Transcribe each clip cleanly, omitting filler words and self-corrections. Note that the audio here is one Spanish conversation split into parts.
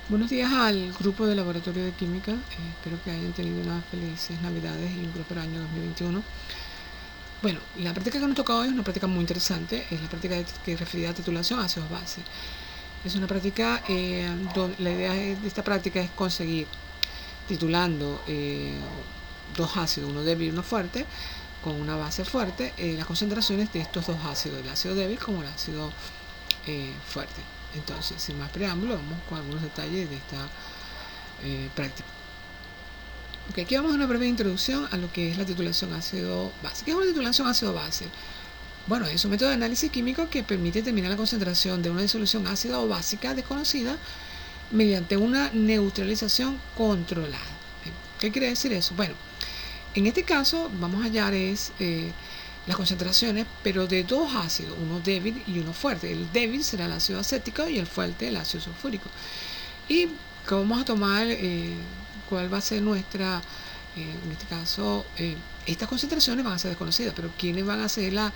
Buenos días al grupo de laboratorio de química. Espero que hayan tenido unas felices navidades y un próspero año 2021. Bueno, la práctica que nos toca hoy es una práctica muy interesante. Es la práctica que referida a titulación ácidos base. Es una práctica donde la idea de esta práctica es conseguir, titulando dos ácidos, uno débil y uno fuerte, con una base fuerte, las concentraciones de estos dos ácidos, el ácido débil como el ácido fuerte. Entonces, sin más preámbulo, vamos con algunos detalles de esta práctica. Okay, aquí vamos a una breve introducción a lo que es la titulación ácido-base. ¿Qué es una titulación ácido-base? Bueno, es un método de análisis químico que permite determinar la concentración de una disolución ácida o básica desconocida mediante una neutralización controlada. ¿Qué quiere decir eso? Bueno, en este caso vamos a hallar las concentraciones, pero de dos ácidos, uno débil y uno fuerte. El débil será el ácido acético y el fuerte el ácido sulfúrico. Y vamos a tomar cuál va a ser nuestra, en este caso, estas concentraciones van a ser desconocidas, pero ¿quiénes van a ser la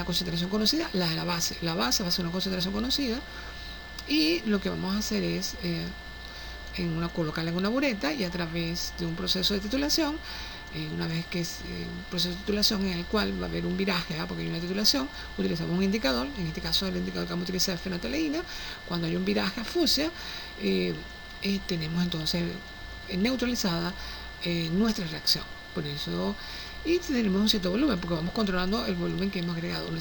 concentración conocida? La de la base. La base va a ser una concentración conocida y lo que vamos a hacer es colocarla en una bureta y a través de un proceso de titulación, una vez que es un proceso de titulación en el cual va a haber un viraje, porque hay una titulación, utilizamos un indicador. En este caso el indicador que vamos a utilizar es fenotaleína. Cuando hay un viraje a fucsia, tenemos entonces neutralizada nuestra reacción. Por eso, y tenemos un cierto volumen, porque vamos controlando el volumen que hemos agregado. En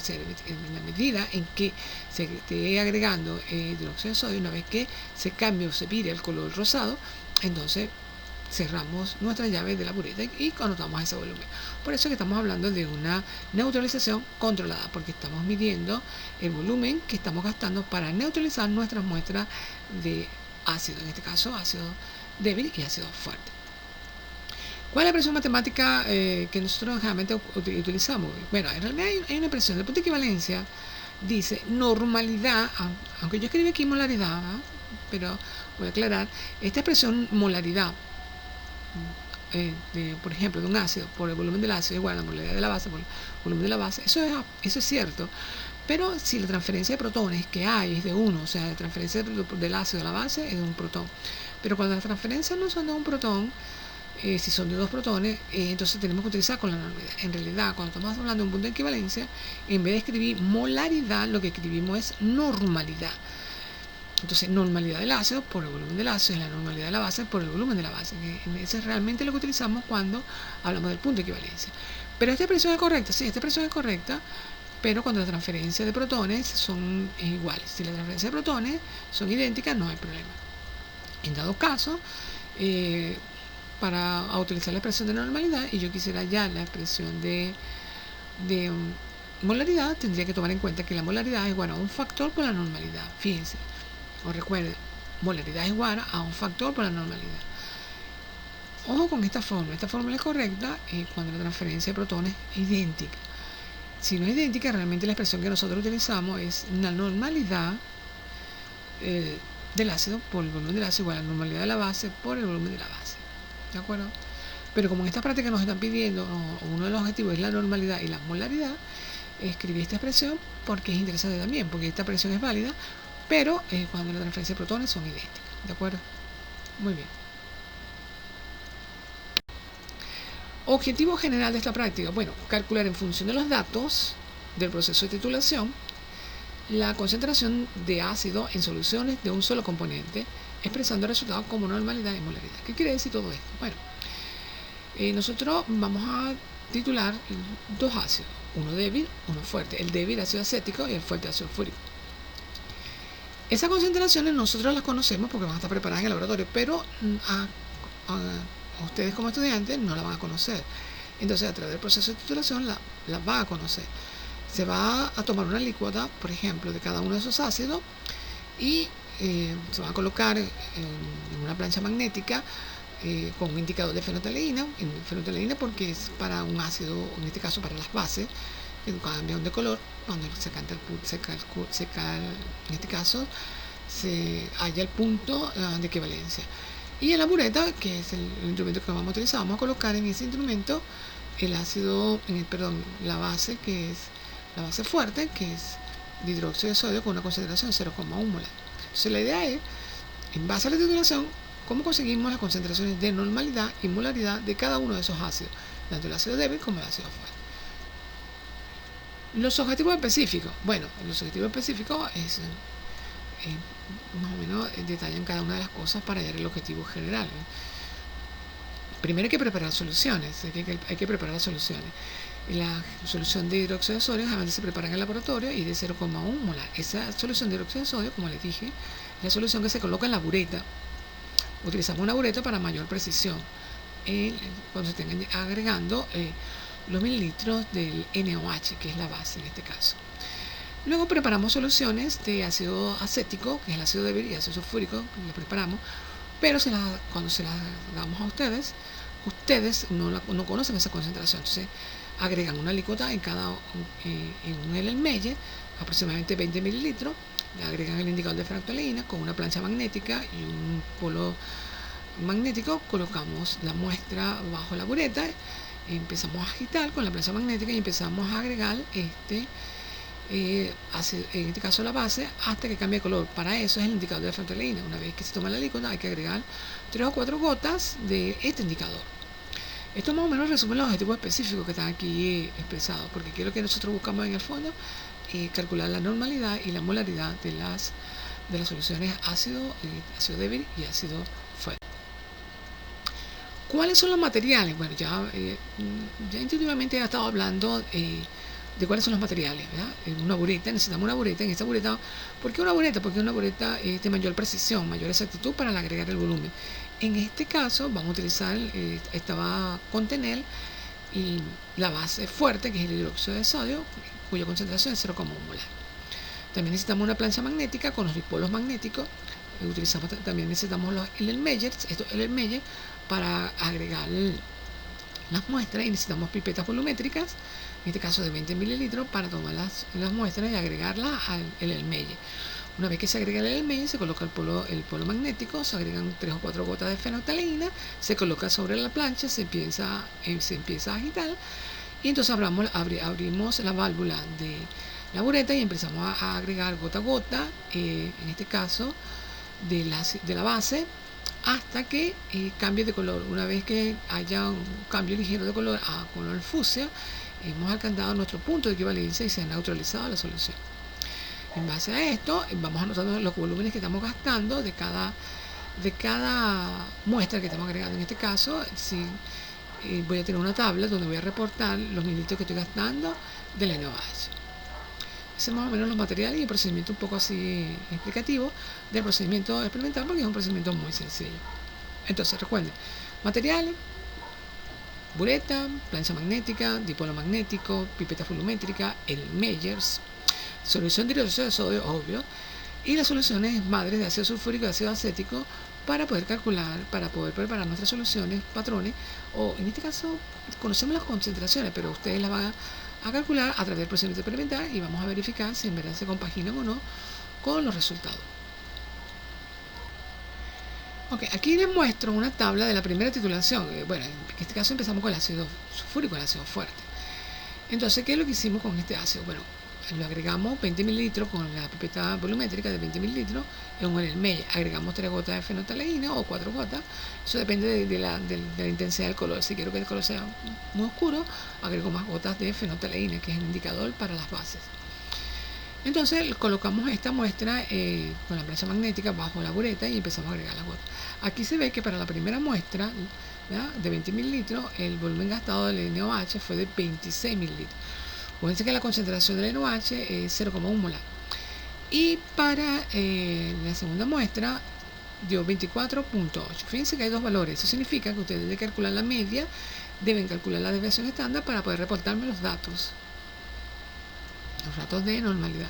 la medida en que se esté agregando hidróxido de sodio, una vez que se cambie o se vire el color rosado, entonces cerramos nuestra llave de la bureta y anotamos ese volumen. Por eso que estamos hablando de una neutralización controlada, porque estamos midiendo el volumen que estamos gastando para neutralizar nuestras muestras de ácido, en este caso ácido débil y ácido fuerte. ¿Cuál es la expresión matemática que nosotros generalmente utilizamos? Bueno, en realidad hay una expresión. El punto de equivalencia dice normalidad, aunque yo escribí aquí molaridad, pero voy a aclarar, esta expresión molaridad, por ejemplo, de un ácido por el volumen del ácido igual a la molaridad de la base por el volumen de la base, eso es cierto. Pero si la transferencia de protones que hay es de 1, o sea, la transferencia del ácido a la base es de un protón. Pero cuando las transferencias no son de un protón, si son de dos protones, entonces tenemos que utilizar con la normalidad. En realidad, cuando estamos hablando de un punto de equivalencia, en vez de escribir molaridad, lo que escribimos es normalidad. Entonces, normalidad del ácido por el volumen del ácido es la normalidad de la base por el volumen de la base. Eso es realmente lo que utilizamos cuando hablamos del punto de equivalencia. Pero esta expresión es correcta, sí, esta expresión es correcta, pero cuando la transferencia de protones son iguales. Si la transferencia de protones son idénticas, no hay problema. En dado caso, para utilizar la expresión de normalidad y yo quisiera ya la expresión de molaridad, tendría que tomar en cuenta que la molaridad es igual a un factor por la normalidad. Fíjense, o recuerden, molaridad es igual a un factor por la normalidad. Ojo con esta fórmula es correcta cuando la transferencia de protones es idéntica. Si no es idéntica, realmente la expresión que nosotros utilizamos es la normalidad del ácido por el volumen del ácido igual a la normalidad de la base por el volumen de la base. ¿De acuerdo? Pero como en esta práctica nos están pidiendo, uno de los objetivos es la normalidad y la molaridad, escribí esta expresión porque es interesante también, porque esta expresión es válida, pero cuando la transferencia de protones son idénticas. ¿De acuerdo? Muy bien. Objetivo general de esta práctica. Bueno, calcular en función de los datos del proceso de titulación la concentración de ácido en soluciones de un solo componente, expresando resultados como normalidad y molaridad. ¿Qué quiere decir todo esto? Bueno, nosotros vamos a titular dos ácidos, uno débil, uno fuerte. El débil ácido acético y el fuerte ácido sulfúrico. Esas concentraciones nosotros las conocemos porque van a estar preparadas en el laboratorio, pero a ustedes como estudiantes no la van a conocer. Entonces, a través del proceso de titulación la van a conocer. Se va a tomar una alícuota, por ejemplo, de cada uno de esos ácidos y se va a colocar en una plancha magnética con un indicador de fenotaleína. Fenotaleína porque es para un ácido, en este caso para las bases, que cambian de color cuando en este caso se halla el punto de equivalencia. Y en la bureta, que es el instrumento que vamos a utilizar, vamos a colocar en ese instrumento el ácido, la base, que es la base fuerte, que es de hidróxido de sodio con una concentración de 0,1 molar. Entonces la idea es En base a la titulación, ¿cómo conseguimos las concentraciones de normalidad y molaridad de cada uno de esos ácidos, tanto el ácido débil como el ácido fuerte? Los objetivos específicos. Bueno, los objetivos específicos es más o menos detallan cada una de las cosas para hallar el objetivo general. Primero hay que preparar soluciones, hay que preparar las soluciones. La solución de hidróxido de sodio generalmente se prepara en el laboratorio y de 0,1 molar. Esa solución de hidróxido de sodio, como les dije, es la solución que se coloca en la bureta. Utilizamos una bureta para mayor precisión cuando se estén agregando los mililitros del NaOH, que es la base en este caso. Luego preparamos soluciones de ácido acético, que es el ácido débil, y ácido sulfúrico, lo preparamos, pero cuando se las damos a ustedes no conocen esa concentración, entonces agregan una alícuota en un Erlenmeyer, aproximadamente 20 mililitros, le agregan el indicador de fractolina con una plancha magnética y un polo magnético, colocamos la muestra bajo la bureta, empezamos a agitar con la plancha magnética y empezamos a agregar en este caso la base, hasta que cambie de color. Para eso es el indicador de fractolina. Una vez que se toma la alícuota, hay que agregar 3 o 4 gotas de este indicador. Esto más o menos resume los objetivos específicos que están aquí expresados, porque aquí lo que nosotros buscamos en el fondo es calcular la normalidad y la molaridad de las soluciones ácido débil y ácido fuerte. ¿Cuáles son los materiales? Bueno, ya intuitivamente he estado hablando de cuáles son los materiales, ¿verdad? En una bureta, necesitamos una bureta. En esta bureta, ¿por qué una bureta? Porque una bureta es de mayor precisión, mayor exactitud para agregar el volumen. En este caso vamos a utilizar, esta va a contener la base fuerte, que es el hidróxido de sodio, cuya concentración es 0,1 molar. También necesitamos una plancha magnética con los dipolos magnéticos. También necesitamos los Erlenmeyers, estos Erlenmeyer, para agregar las muestras, y necesitamos pipetas volumétricas, en este caso de 20 mililitros, para tomar las muestras y agregarlas al Erlenmeyer. Una vez que se agrega el Erlenmeyer, se coloca el polo magnético, se agregan 3 o 4 gotas de fenolftaleína, se coloca sobre la plancha, se empieza a agitar, y entonces abrimos la válvula de la bureta y empezamos a agregar gota a gota, en este caso de la base, hasta que cambie de color. Una vez que haya un cambio ligero de color a color fucsia, hemos alcanzado nuestro punto de equivalencia y se ha neutralizado la solución. En base a esto, vamos anotando los volúmenes que estamos gastando de cada muestra que estamos agregando. En este caso, voy a tener una tabla donde voy a reportar los mililitros que estoy gastando del NaOH. Ese es más o menos los materiales y el procedimiento un poco así explicativo del procedimiento experimental, porque es un procedimiento muy sencillo. Entonces, recuerden, materiales: bureta, plancha magnética, dipolo magnético, pipeta volumétrica, Erlenmeyers, solución de hidróxido de sodio, obvio, y las soluciones madres de ácido sulfúrico y ácido acético para poder preparar nuestras soluciones, patrones, o en este caso conocemos las concentraciones, pero ustedes las van a calcular a través del procedimiento experimental y vamos a verificar si en verdad se compaginan o no con los resultados. Ok, aquí les muestro una tabla de la primera titulación. Bueno, en este caso empezamos con el ácido sulfúrico, el ácido fuerte. Entonces, ¿qué es lo que hicimos con este ácido? Bueno, lo agregamos 20 mililitros con la pipeta volumétrica de 20 mililitros en un Erlenmeyer. Agregamos 3 gotas de fenolftaleína o 4 gotas. Eso depende de la intensidad del color. Si quiero que el color sea muy oscuro, agrego más gotas de fenolftaleína, que es el indicador para las bases. Entonces colocamos esta muestra con la plancha magnética bajo la bureta y empezamos a agregar las gotas. Aquí se ve que para la primera muestra, ¿verdad?, de 20 mililitros, el volumen gastado del NaOH fue de 26 mililitros. Fíjense que la concentración del NaOH es 0,1 molar. Y para la segunda muestra dio 24.8. Fíjense que hay dos valores. Eso significa que ustedes deben calcular la media, deben calcular la desviación estándar para poder reportarme los datos de normalidad.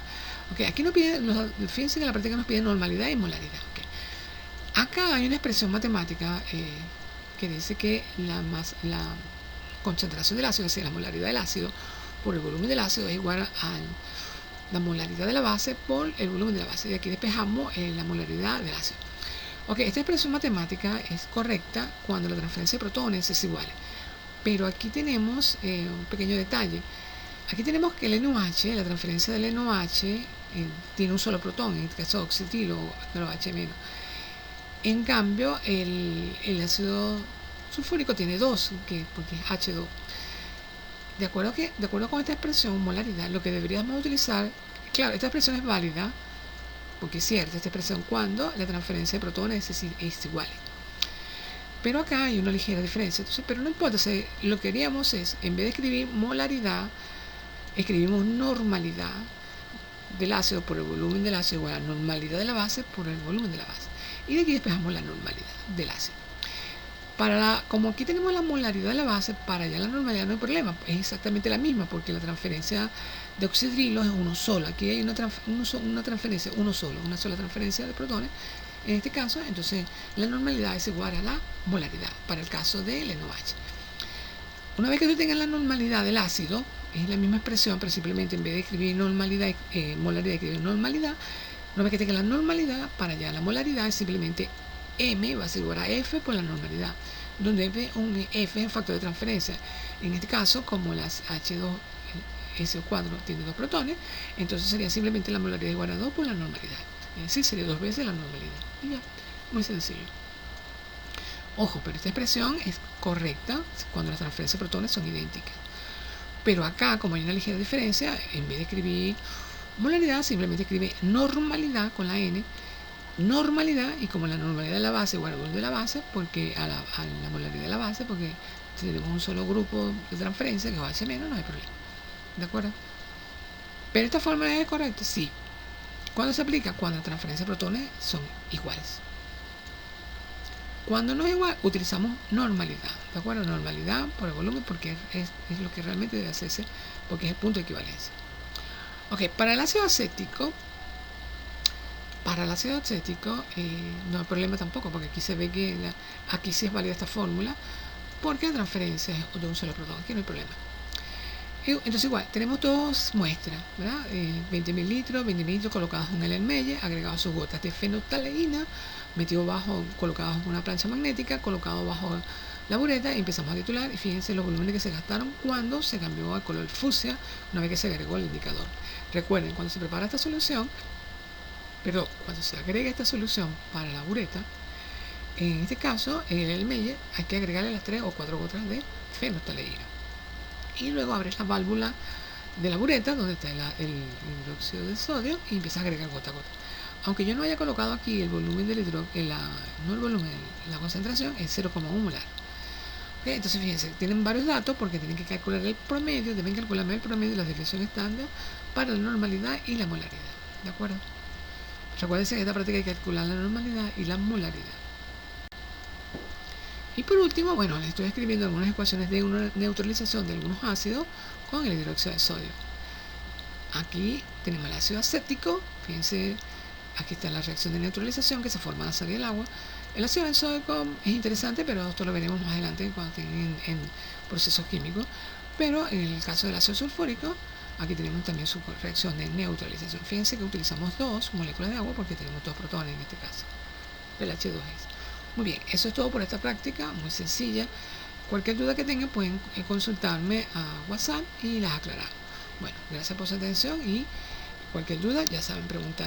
Okay, aquí nos pide, fíjense que la práctica nos pide normalidad y molaridad. Okay. Acá hay una expresión matemática que dice que la concentración del ácido, es decir, la molaridad del ácido por el volumen del ácido, es igual a la molaridad de la base por el volumen de la base. Y aquí despejamos la molaridad del ácido. Ok, esta expresión matemática es correcta cuando la transferencia de protones es igual. Pero aquí tenemos un pequeño detalle. Aquí tenemos que el NaOH, la transferencia del NaOH, tiene un solo protón, en este caso oxitilo o NaOH-. En cambio, el ácido sulfúrico tiene 2, porque es H2. De acuerdo con esta expresión, molaridad, lo que deberíamos utilizar, claro, esta expresión es válida, porque es cierta esta expresión cuando la transferencia de protones es igual. Pero acá hay una ligera diferencia, entonces, pero no importa, lo que haríamos es, en vez de escribir molaridad, escribimos normalidad del ácido por el volumen del ácido igual a normalidad de la base por el volumen de la base. Y de aquí despejamos la normalidad del ácido. Como aquí tenemos la molaridad de la base, para allá la normalidad no hay problema, es exactamente la misma, porque la transferencia de oxidrilo es uno solo. Aquí hay una transferencia, una sola transferencia de protones. En este caso, entonces, la normalidad es igual a la molaridad, para el caso del NOH. Una vez que tú tengas la normalidad del ácido, es la misma expresión, pero simplemente en vez de escribir normalidad, molaridad, escribir normalidad. Una vez que tengas la normalidad, para allá la molaridad es simplemente M va a ser igual a F por la normalidad, donde F es el factor de transferencia. En este caso, como las H2SO4 tiene 2 protones, entonces sería simplemente la molaridad igual a 2 por la normalidad. Es decir, sería 2 veces la normalidad. Y ya, muy sencillo. Ojo, pero esta expresión es correcta cuando las transferencias de protones son idénticas. Pero acá, como hay una ligera diferencia, en vez de escribir molaridad, simplemente escribe normalidad con la N, normalidad, y como la normalidad de la base igual al volumen de la base, porque a la molaridad de la base, porque si tenemos un solo grupo de transferencia que va hacia menos, no hay problema. ¿De acuerdo? Pero esta fórmula es correcta, sí. ¿Cuándo se aplica? Cuando las transferencias de protones son iguales. Cuando no es igual, utilizamos normalidad, ¿de acuerdo? Normalidad por el volumen, porque es lo que realmente debe hacerse, porque es el punto de equivalencia. Ok, para el ácido acético, no hay problema tampoco, porque aquí se ve que aquí sí es válida esta fórmula, porque la transferencia es de un solo protón, aquí no hay problema. Entonces igual, tenemos dos muestras, ¿verdad? 20 mililitros colocados en el Ermelle, agregados sus gotas de fenolftaleína, colocados en una plancha magnética, colocados bajo la bureta, y empezamos a titular, y fíjense los volúmenes que se gastaron cuando se cambió al color fucsia, una vez que se agregó el indicador. Recuerden, cuando se prepara esta solución, cuando se agrega esta solución para la bureta, en este caso, en el Ermelle, hay que agregarle las 3 o 4 gotas de fenolftaleína. Y luego abres la válvula de la bureta donde está el hidróxido de sodio y empiezas a agregar gota a gota. Aunque yo no haya colocado aquí el volumen del hidrógeno, no el volumen, la concentración es 0,1 molar. ¿Okay? Entonces fíjense, tienen varios datos porque tienen que calcular el promedio, deben calcularme el promedio de la desviación estándar para la normalidad y la molaridad. ¿De acuerdo? Recuerden que en esta práctica hay que calcular la normalidad y la molaridad. Y por último, bueno, les estoy escribiendo algunas ecuaciones de una neutralización de algunos ácidos con el hidróxido de sodio. Aquí tenemos el ácido acético, fíjense, aquí está la reacción de neutralización que se forma al salir el agua. El ácido benzoico es interesante, pero esto lo veremos más adelante cuando estén en procesos químicos. Pero en el caso del ácido sulfúrico, aquí tenemos también su reacción de neutralización. Fíjense que utilizamos 2 moléculas de agua porque tenemos 2 protones en este caso, del H2S. Muy bien, eso es todo por esta práctica, muy sencilla. Cualquier duda que tengan pueden consultarme a WhatsApp y las aclaramos. Bueno, gracias por su atención y cualquier duda ya saben preguntar.